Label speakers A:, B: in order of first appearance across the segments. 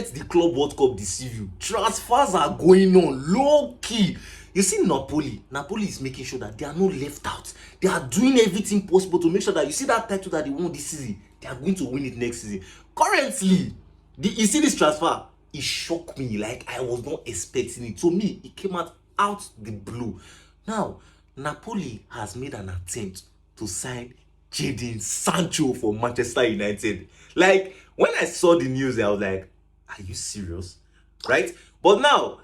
A: let the Club World Cup deceive you. Transfers are going on low key. You see Napoli is making sure that they are not left out. They are doing everything possible to make sure that you see that title that they won this season, they are going to win it next season. Currently, you see this transfer, it shocked me. Like, I was not expecting it. To me, it came out the blue. Now, Napoli has made an attempt to sign Jadon Sancho for Manchester United. Like, when I saw the news, I was like, are you serious? Right? But now,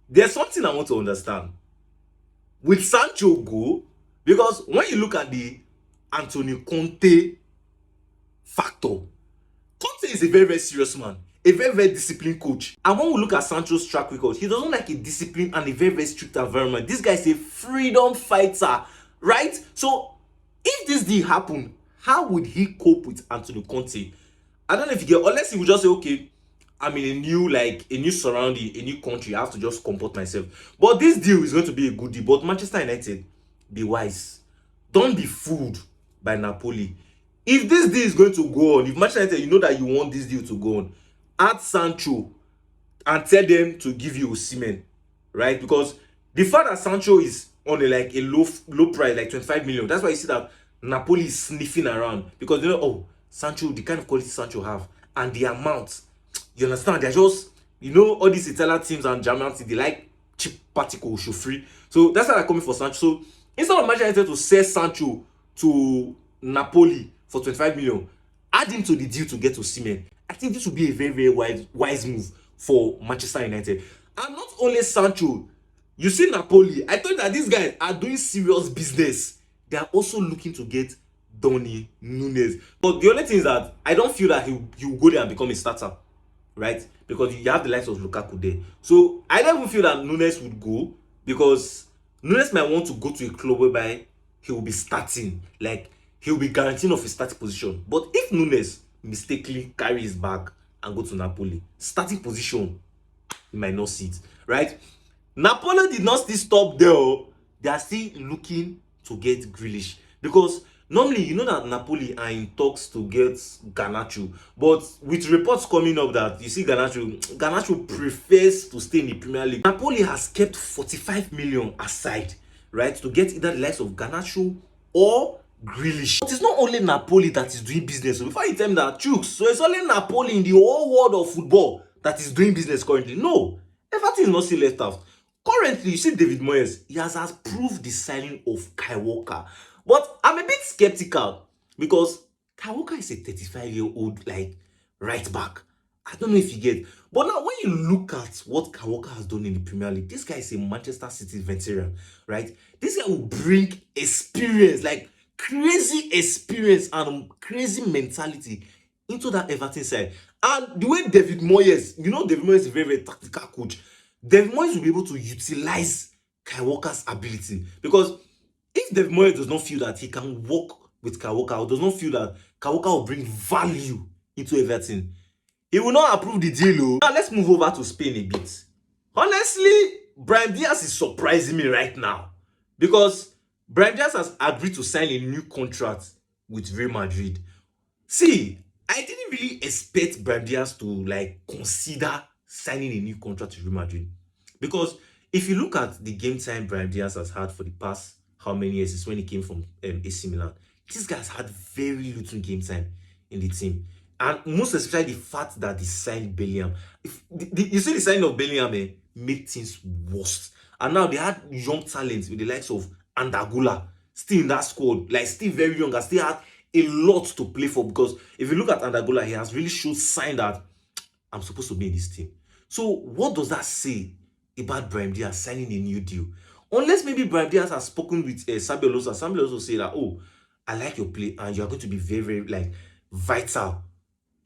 A: there's something I want to understand. With Sancho go, because when you look at the Antonio Conte factor, Conte is a very, very serious man, a very, very disciplined coach. And when we look at Sancho's track record, he doesn't like a disciplined and a very, very strict environment. This guy is a freedom fighter, right? So if this deal happen, how would he cope with Antonio Conte? I don't know if you get, unless he would just say, okay, I'm in a new surrounding, a new country, I have to just comport myself. But this deal is going to be a good deal. But Manchester United, be wise. Don't be fooled by Napoli. If this deal is going to go on, if Manchester United, you know that you want this deal to go on, add Sancho and tell them to give you Osimhen, right? Because the fact that Sancho is on a low price, like 25 million, that's why you see that Napoli is sniffing around. Because they know, oh, Sancho, the kind of quality Sancho have, and the amount. You understand? They're just, all these Italian teams and German teams, they like cheap particle, show free. So that's why they're coming for Sancho. So instead of Manchester United to sell Sancho to Napoli for 25 million, add him to the deal to get to Osimhen. I think this would be a very, very wise move for Manchester United. And not only Sancho, you see Napoli, I thought that these guys are doing serious business. They are also looking to get Núñez. But the only thing is that I don't feel that he will go there and become a starter. Right? Because you have the likes of Lukaku there. So I don't even feel that Núñez would go, because Núñez might want to go to a club whereby he will be starting. Like, he will be guaranteeing of his starting position. But if Núñez mistakenly carry his bag and go to Napoli, starting position, he might not see it. Right? Napoli did not still stop there. They are still looking to get Grealish. Because normally, you know that Napoli are in talks to get Garnacho. But with reports coming up that, you see, Garnacho prefers to stay in the Premier League. Napoli has kept 45 million aside, right, to get either the likes of Garnacho or Grealish. But it's not only Napoli that is doing business. So before you tell me that, Chooks, so it's only Napoli in the whole world of football that is doing business currently. No, everything is not still left out. Currently, you see David Moyes, he has approved the signing of Kyle Walker. But I'm a bit skeptical, because Kyle Walker is a 35-year-old right back. I don't know if you get. But now when you look at what Kyle Walker has done in the Premier League, this guy is a Manchester City veteran, right? This guy will bring experience, like crazy experience and crazy mentality into that Everton side. And the way David Moyes, David Moyes is a very, very tactical coach. David Moyes will be able to utilize Kyle Walker's ability, because if David Moyes does not feel that he can work with Kyle Walker, or does not feel that Kyle Walker will bring value into everything, he will not approve the deal. Now let's move over to Spain a bit. Honestly, Brahim Díaz is surprising me right now, because Brahim Díaz has agreed to sign a new contract with Real Madrid. See, I didn't really expect Brahim Díaz to consider signing a new contract with Real Madrid, because if you look at the game time Brahim Díaz has had for the past how many years, is when he came from AC Milan, this guy's had very little game time in the team. And most especially the fact that they signed Bellingham. You see the signing of Bellingham made things worse. And now they had young talents with the likes of Andagula still in that squad, still very young, and still had a lot to play for. Because if you look at Andagula, he has really shown sign that I'm supposed to be in this team. So what does that say about Brahim Díaz signing a new deal? Unless maybe Brahim Díaz has spoken with Xabi Alonso. Xabi Alonso say that, oh, I like your play and you are going to be very, very vital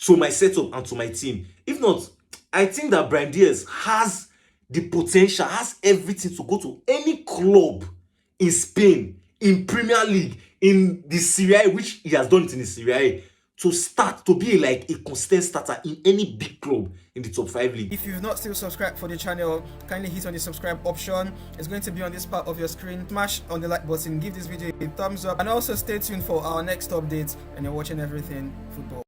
A: to my setup and to my team. If not, I think that Brahim Díaz has the potential, has everything to go to any club in Spain, in Premier League, in the Serie A, which he has done it in the Serie A, to start to be a consistent starter in any big club in the top 5 league.
B: If you've not still subscribed for the channel, kindly hit on the subscribe option. It's going to be on this part of your screen. Smash on the like button, give this video a thumbs up, and also stay tuned for our next updates. And you're watching Everything Football.